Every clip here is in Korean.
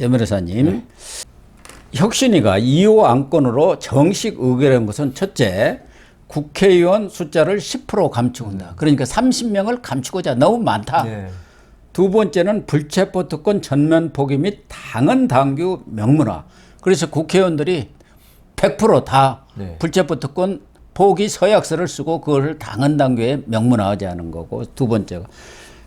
변호사님. 네. 혁신위가 2호 안건으로 정식 의결한 것은 첫째, 국회의원 숫자를 10% 감추는다. 그러니까 30명을 감추고자 너무 많다. 네. 두 번째는 불체포 특권 전면 포기 및 당헌 당규 명문화. 그래서 국회의원들이 100%다 네. 불체포 특권 포기 서약서를 쓰고 그걸 당헌 당규에 명문화하지 않은 거고, 두 번째가.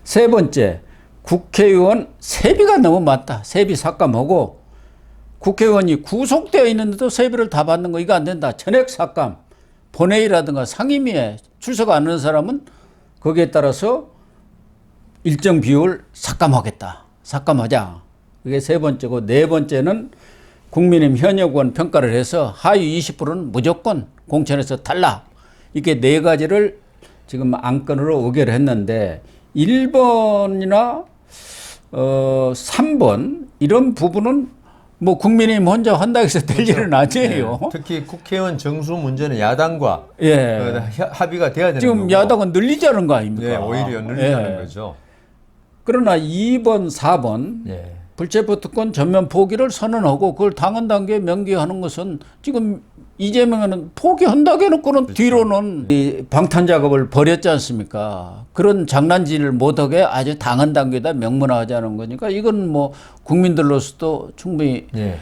세 번째, 국회의원 세비가 너무 많다. 세비 삭감하고, 국회의원이 구속되어 있는데도 세비를 다 받는 거 이거 안 된다. 전액 삭감. 본회의라든가 상임위에 출석 안 하는 사람은 거기에 따라서 일정 비율 삭감하겠다. 삭감하자. 그게 세 번째고, 네 번째는 국민의힘 현역 의원 평가를 해서 하위 20%는 무조건 공천에서 탈락. 이렇게 네 가지를 지금 안건으로 의결을 했는데 1번이나 3번 이런 부분은 뭐 국민의힘 혼자 한다고 해서 될 일은 아니에요. 네. 특히 국회의원 정수 문제는 야당과 예. 합의가 돼야 되는 지금 거고. 야당은 늘리자는 거 아닙니까? 네, 오히려 늘리자는 예. 거죠. 그러나 2번, 4번 네. 불체포 특권 전면 포기를 선언하고 그걸 당헌 단계에 명기하는 것은 지금 이재명은 포기한다고 해놓고는 그렇죠. 뒤로는 이 방탄 작업을 벌였지 않습니까? 그런 장난질을 못하게 아주 당헌 단계에다 명문화하자는 거니까 이건 뭐 국민들로서도 충분히 네.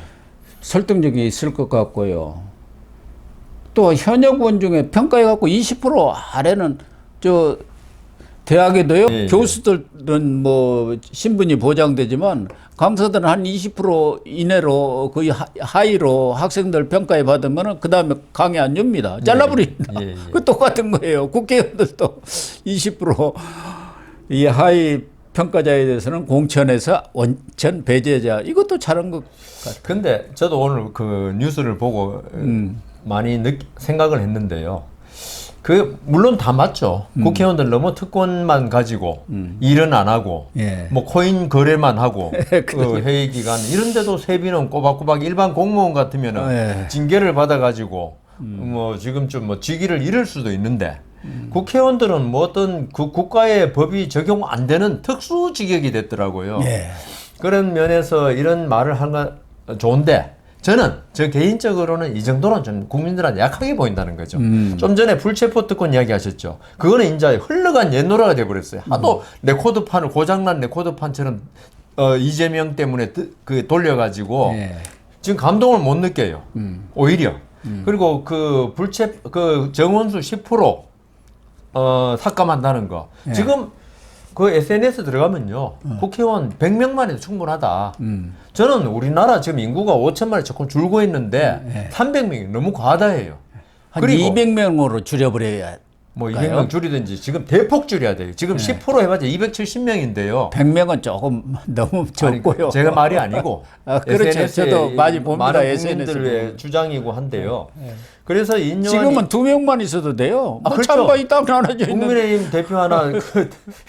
설득력이 있을 것 같고요. 또 현역 의원 중에 평가해갖고 20% 아래는 저 대학에도요. 예, 예. 교수들은 뭐 신분이 보장되지만 강사들은 한 20% 이내로 거의 하위로 학생들 평가에 받으면 그 다음에 강의 안 줍니다. 잘라버립니다. 예, 예. 그 똑같은 거예요. 국회의원들도 20%이 하위 평가자에 대해서는 공천에서 원천 배제자. 이것도 잘한 것 같아요. 근데 저도 오늘 그 뉴스를 보고 많이 생각을 했는데요. 그 물론 다 맞죠. 국회의원들 너무 특권만 가지고 일은 안 하고 예. 뭐 코인 거래만 하고 그 회의 기간 이런데도 세비는 꼬박꼬박 일반 공무원 같으면은 예. 징계를 받아가지고 뭐 지금쯤 뭐 직위를 잃을 수도 있는데 국회의원들은 뭐 어떤 그 국가의 법이 적용 안 되는 특수 직역이 됐더라고요. 예. 그런 면에서 이런 말을 한 건 좋은데. 저는 저 개인적으로는 이 정도는 좀 국민들한테 약하게 보인다는 거죠. 좀 전에 불체포 특권 이야기하셨죠. 그거는 이제 흘러간 옛노래가 돼버렸어요. 하도 레코드판을 고장난 레코드판처럼 이재명 때문에 그 돌려가지고 예. 지금 감동을 못 느껴요. 오히려 그리고 그 그 정원수 10% 삭감한다는 거 예. 지금 그 SNS 들어가면요. 국회의원 100명만 해도 충분하다. 저는 우리나라 지금 인구가 5천만이 조금 줄고 있는데 300명이 너무 과다해요. 한 그리고 200명으로 줄여버려야 뭐 200명 줄이든지 지금 대폭 줄여야 돼요. 지금 10% 해봤자 270명인데요. 100명은 조금 너무 적고요. 제가 말이 아니고 아, 그렇죠. SNS에 저도 많이 봅니다. 많은 SNS 국민들의 주장이고 한데요. 그래서 인요한이 지금은 2명만 있어도 돼요. 아, 뭐 그렇죠. 찬반이 딱 나눠져 있는. 국민의힘 대표 하나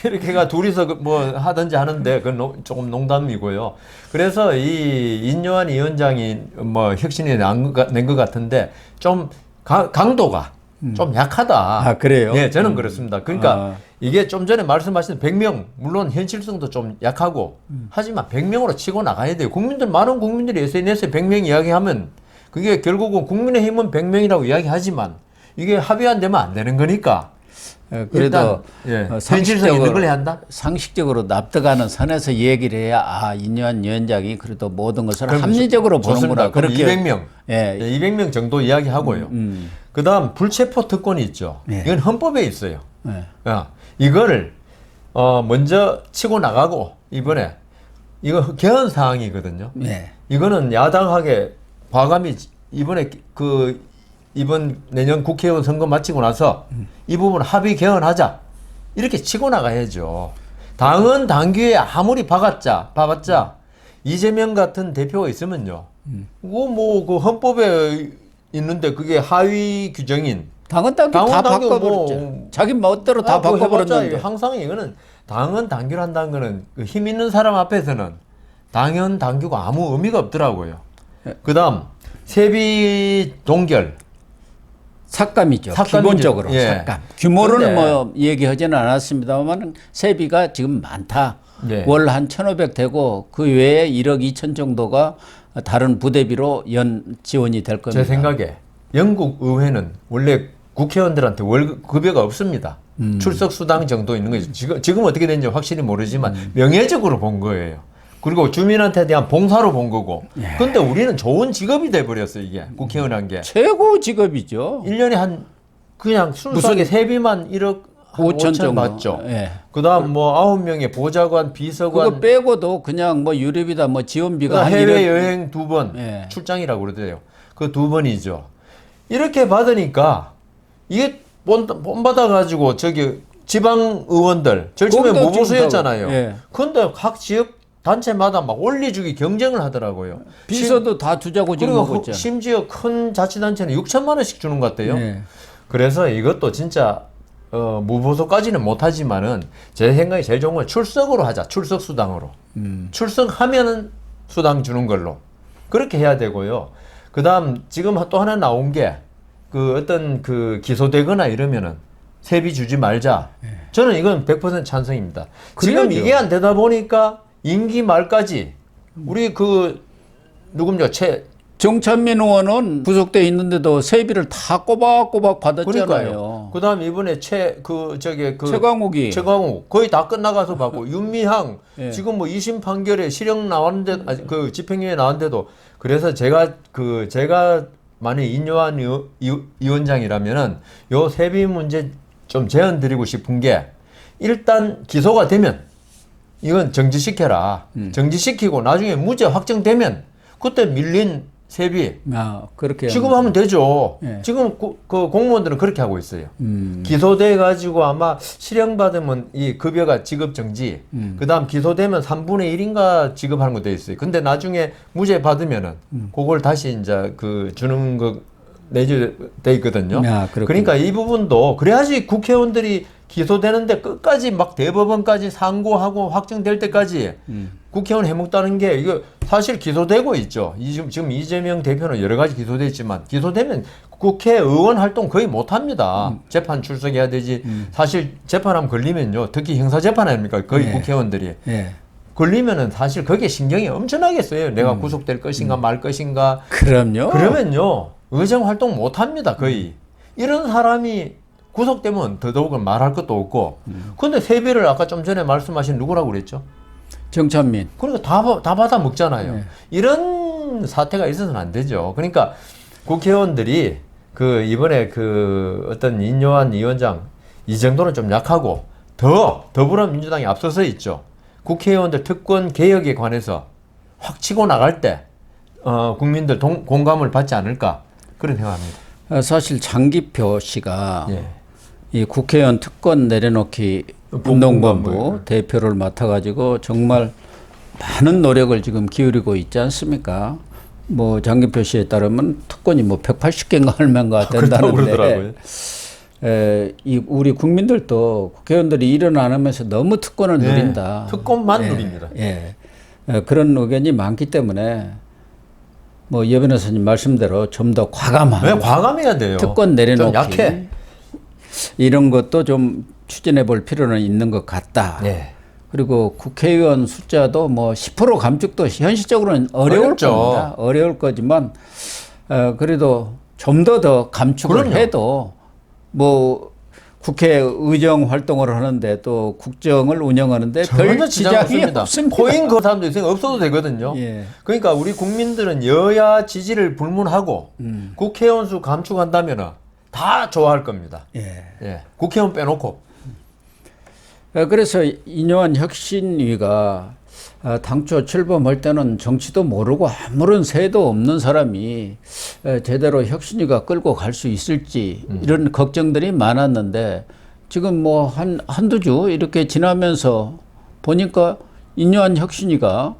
이렇게가 둘이서 뭐 하든지 하는데 그건 조금 농담이고요. 그래서 이 인요한 위원장이 뭐 혁신이 낸 것 같은데 좀 강도가 좀 약하다. 아, 그래요? 네, 저는 그렇습니다. 그러니까 이게 좀 전에 말씀하신 100명 물론 현실성도 좀 약하고 하지만 100명으로 치고 나가야 돼요. 많은 국민들이 SNS에 100명 이야기하면 그게 결국은 국민의힘은 100명이라고 이야기하지만 이게 합의 안 되면 안 되는 거니까. 그래도 일단, 현실성 있는 걸 해야 한다. 상식적으로 납득하는 선에서 얘기를 해야 인요한 위원장이 그래도 모든 것을 그럼 합리적으로 보는구나. 그럼 그렇게 200명, 예. 200명 정도 이야기하고요. 그다음 불체포 특권이 있죠. 예. 이건 헌법에 있어요. 예. 이거를 먼저 치고 나가고 이번에 이거 개헌 사항이거든요. 예. 이거는 야당하게 과감히 이번에 이번 내년 국회의원 선거 마치고 나서 이 부분 합의 개헌하자 이렇게 치고 나가야죠. 당은 당규에 아무리 봐봤자 이재명 같은 대표가 있으면요. 그거 뭐 그 헌법에 있는데 그게 하위 규정인 당헌 당규 다 당규 바꿔버렸죠. 뭐 자기 멋대로 다 그거 바꿔버렸는데. 해봤자 항상 이거는 당헌 당규를 한다는 거는 그 힘 있는 사람 앞에서는 당헌 당규가 아무 의미가 없더라고요. 그다음 세비 동결 삭감이죠. 삭감이죠. 기본적으로 예. 삭감. 규모를 근데 뭐 얘기하지는 않았습니다만 세비가 지금 많다. 네. 월 한 1,500 되고 그 외에 1억 2천 정도가 다른 부대비로 연 지원이 될 겁니다. 제 생각에 영국 의회는 원래 국회의원들한테 월급 급여가 없습니다. 출석 수당 정도 있는 거죠. 지금 어떻게 되는지 확실히 모르지만 명예적으로 본 거예요. 그리고 주민한테 대한 봉사로 본 거고. 근데 우리는 좋은 직업이 돼 버렸어 이게 국회의원한 게. 최고 직업이죠. 1년에 한 그냥 순수하게 세비만 1억 5천 정도 받죠. 예. 그다음 뭐 9명의 보좌관, 비서관, 그거 빼고도 그냥 뭐 유럽이다 뭐 지원비가 한 해외 1억 여행 2번 예. 출장이라고 그러대요. 그 2번이죠. 이렇게 받으니까 이게 본 받아가지고 저기 지방 의원들 제일 처음에 거기도 무보수였잖아요. 예. 근데 각 지역 단체마다 막 올려주기 경쟁을 하더라고요. 비서도 다 주자고 지금 하고 그리고 있잖아요. 심지어 큰 자치단체는 6천만 원씩 주는 것 같아요. 예. 그래서 이것도 진짜 무보수까지는 못하지만은 제 생각에 제일 좋은 건 출석으로 하자. 출석 수당으로. 출석하면은 수당 주는 걸로 그렇게 해야 되고요. 그다음 지금 또 하나 나온 게 그 어떤 그 기소되거나 이러면은 세비 주지 말자. 저는 이건 100% 찬성입니다. 지금 그래야죠. 이게 안 되다 보니까 임기 말까지 우리 그 누굽니까 정찬민 의원은 구속돼 있는데도 세비를 다 꼬박꼬박 받았잖아요. 그러니까요. 그다음 이번에 최광욱이 최광욱 거의 다 끝나가서 받고 윤미향 예. 지금 뭐 2심 판결에 실형 나왔는데 그 집행유예 나왔는데도 그래서 제가 만약 인요한 위원장이라면은 요 세비 문제 좀 제안 드리고 싶은 게 일단 기소가 되면 이건 정지시켜라. 정지시키고 나중에 무죄 확정되면 그때 밀린 세비 그렇게 지급하면 되죠. 예. 지금 그 공무원들은 그렇게 하고 있어요. 기소돼 가지고 아마 실형 받으면 이 급여가 지급 정지. 그다음 기소되면 3분의 1인가 지급하는 거 돼 있어요. 근데 나중에 무죄 받으면은 그걸 다시 이제 그 주는 거 내주돼 있거든요. 그러니까 이 부분도 그래야지 국회의원들이 기소되는데 끝까지 막 대법원까지 상고하고 확정될 때까지 국회의원 해먹다는 게 이거 사실 기소되고 있죠. 지금 이재명 대표는 여러 가지 기소돼 있지만 기소되면 국회의원 활동 거의 못합니다. 재판 출석해야 되지. 사실 재판하면 걸리면요. 특히 형사재판 아닙니까? 거의 국회의원들이. 걸리면은 사실 거기에 신경이 엄청나게 써요. 내가 구속될 것인가 말 것인가. 그럼요. 그러면요. 의정 활동 못합니다. 거의. 이런 사람이 구속되면 더더욱은 말할 것도 없고. 근데 세비를 아까 좀 전에 말씀하신 누구라고 그랬죠? 정찬민. 그러니까 다 받아 먹잖아요. 이런 사태가 있어서는 안 되죠. 그러니까 국회의원들이 그 이번에 그 어떤 인요한 위원장 이 정도는 좀 약하고 더 더불어민주당이 앞서서 있죠. 국회의원들 특권 개혁에 관해서 확 치고 나갈 때 국민들 공감을 받지 않을까 그런 생각합니다. 사실 장기표 씨가 예. 이 국회의원 특권 내려놓기 운동본부 대표를 맡아가지고 정말 많은 노력을 지금 기울이고 있지 않습니까? 뭐 장기표 씨에 따르면 특권이 뭐 180개인가 얼마인가 된다는데 우리 국민들도 국회의원들이 일을 안 하면서 너무 특권을 누린다. 특권만 누립니다. 그런 의견이 많기 때문에 뭐 여 변호사님 말씀대로 좀 더 과감한 과감해야 돼요. 특권 내려놓기 좀 약해. 이런 것도 좀 추진해 볼 필요는 있는 것 같다. 그리고 국회의원 숫자도 뭐 10% 감축도 현실적으로는 어려울 겁니다. 어려울 거지만 그래도 좀 더 감축을 해도 뭐 국회 의정 활동을 하는데 또 국정을 운영하는데 별 지장이 없습니다. 코인 그 사람도 있으니까 없어도 되거든요. 그러니까 우리 국민들은 여야 지지를 불문하고 국회의원 수 감축한다면 다 좋아할 겁니다. 국회의원 빼놓고. 그래서 인요한 혁신위가 당초 출범할 때는 정치도 모르고 아무런 새도 없는 사람이 제대로 혁신위가 끌고 갈 수 있을지 이런 걱정들이 많았는데 지금 뭐 한두 주 이렇게 지나면서 보니까 인요한 혁신위가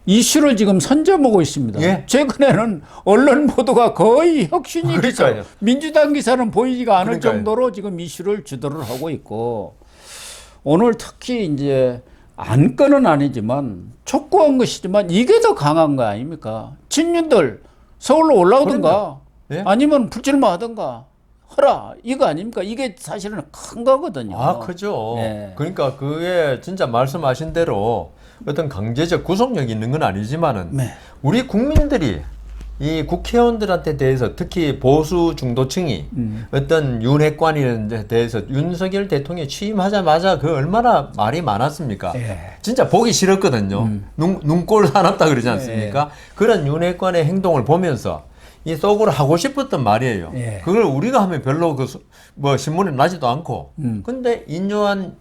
이슈를 지금 선점하고 있습니다. 최근에는 언론 보도가 거의 혁신위 기사, 민주당 기사는 보이지가 않을 정도로 지금 이슈를 주도를 하고 있고 오늘 특히 이제 안건은 아니지만 촉구한 것이지만 이게 더 강한 거 아닙니까? 친윤들 서울로 올라오든가 아니면 불출마하든가 하라 이거 아닙니까? 이게 사실은 큰 거거든요. 아, 크죠. 예. 그러니까 그게 진짜 말씀하신 대로 어떤 강제적 구속력이 있는 건 아니지만은 네. 우리 국민들이 이 국회의원들한테 대해서 특히 보수 중도층이 어떤 윤핵관에 대해서 윤석열 대통령이 취임하자마자 그 얼마나 말이 많았습니까? 예. 진짜 보기 싫었거든요. 눈꼴 사납다 그러지 않습니까? 그런 윤핵관의 행동을 보면서 이 속으로 하고 싶었던 말이에요. 예. 그걸 우리가 하면 별로 뭐 신문에 나지도 않고. 근데 인요한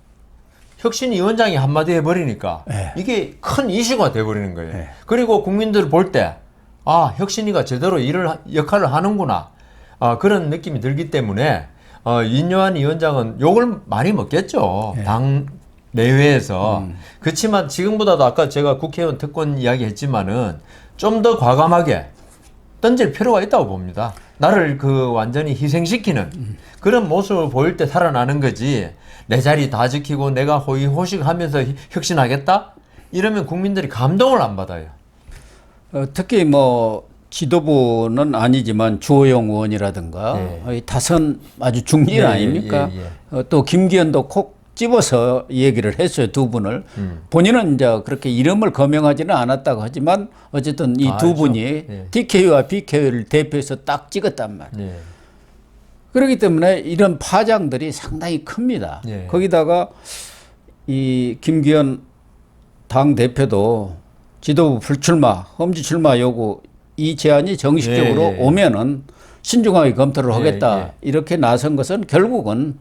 혁신위원장이 한마디 해버리니까 예. 이게 큰 이슈가 돼버리는 거예요. 예. 그리고 국민들 볼 때, 아, 혁신위가 제대로 역할을 하는구나. 그런 느낌이 들기 때문에, 인요한 위원장은 욕을 많이 먹겠죠. 예. 당 내외에서. 그렇지만 지금보다도 아까 제가 국회의원 특권 이야기 했지만은 좀 더 과감하게 던질 필요가 있다고 봅니다. 나를 완전히 희생시키는 그런 모습을 보일 때 살아나는 거지. 내 자리 다 지키고 내가 호의호식 하면서 혁신하겠다? 이러면 국민들이 감동을 안 받아요. 특히 뭐 지도부는 아니지만 주호영 의원이라든가 예. 이 다선 아주 중진 예, 아닙니까? 예, 또 김기현도 콕 집어서 얘기를 했어요, 두 분을. 본인은 이제 그렇게 이름을 거명하지는 않았다고 하지만 어쨌든 이 두 알죠. 분이 예. DK와 BK를 대표해서 딱 찍었단 말이에요. 예. 그렇기 때문에 이런 파장들이 상당히 큽니다. 예. 거기다가 이 김기현 당 대표도 지도부 불출마, 험지 출마 요구 이 제안이 정식적으로 예, 예. 오면은 신중하게 검토를 예, 하겠다 예. 이렇게 나선 것은 결국은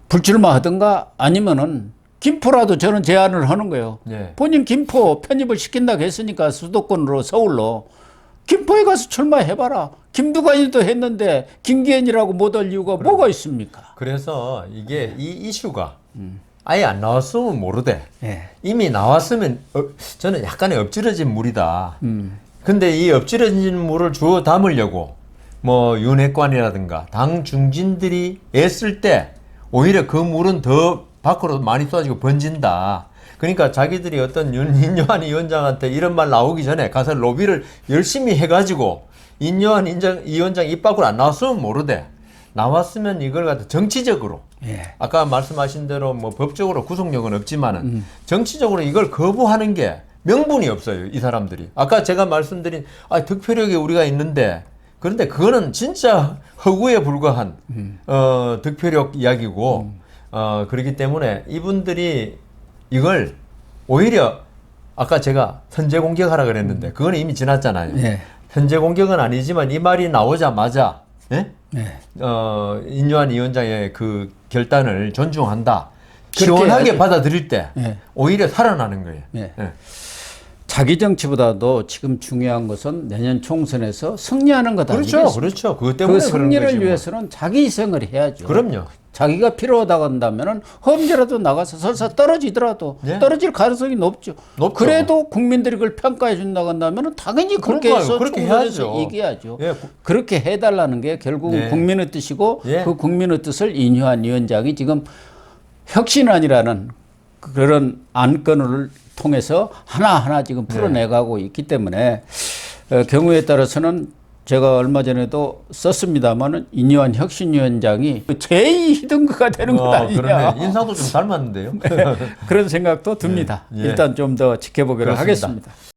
불출마하든가 아니면은 김포라도 저는 제안을 하는 거예요. 예. 본인 김포 편입을 시킨다고 했으니까 수도권으로 서울로 김포에 가서 출마해봐라. 김두관이도 했는데 김기현이라고 못할 이유가 뭐가 있습니까? 그래서 이게 이 이슈가 아예 안 나왔으면 모르되 예. 이미 나왔으면 저는 약간의 엎질러진 물이다. 근데 이 엎질러진 물을 주워 담으려고 뭐 윤핵관이라든가 당 중진들이 애쓸 때 오히려 그 물은 더 밖으로 많이 쏟아지고 번진다. 그러니까 자기들이 어떤 인요한 위원장한테 이런 말 나오기 전에 가서 로비를 열심히 해가지고 인요한 위원장 입 밖으로 안 나왔으면 모르되 나왔으면 이걸 갖다 정치적으로 예. 아까 말씀하신 대로 뭐 법적으로 구속력은 없지만은 정치적으로 이걸 거부하는 게 명분이 없어요. 이 사람들이. 아까 제가 말씀드린 득표력이 우리가 있는데 그런데 그거는 진짜 허구에 불과한 득표력 이야기고 그렇기 때문에 이분들이 이걸 오히려 아까 제가 선제 공격하라 그랬는데 그건 이미 지났잖아요. 예. 선제 공격은 아니지만 이 말이 나오자마자 예? 예. 인요한 위원장의 그 결단을 존중한다. 그렇게 시원하게 해야지. 받아들일 때 예. 오히려 살아나는 거예요. 예. 예. 자기 정치보다도 지금 중요한 것은 내년 총선에서 승리하는 것 그렇죠, 아니겠습니까? 그렇죠. 그것 때문에 그 그런 승리를 거지 뭐. 위해서는 자기 희생을 해야죠. 그럼요. 자기가 필요하다고 한다면은 험지라도 나가서 설사 떨어지더라도 예. 떨어질 가능성이 높죠. 높죠. 그래도 국민들이 그걸 평가해 준다고 한다면은 당연히 그렇게 그러니까요. 해서 그렇게 총선에서 해야죠. 얘기하죠. 예. 그렇게 해달라는 게 결국은 예. 국민의 뜻이고 예. 그 국민의 뜻을 인요한 위원장이 지금 혁신안이라는 그런 안건을 통해서 하나하나 지금 풀어내가고 있기 때문에 경우에 따라서는 제가 얼마 전에도 썼습니다만은 인요한 혁신위원장이 제2 히든크가 되는 것 아니냐. 그러네. 인상도 좀 닮았는데요. 그런 생각도 듭니다. 예. 일단 좀 더 지켜보기로 그렇습니다. 하겠습니다.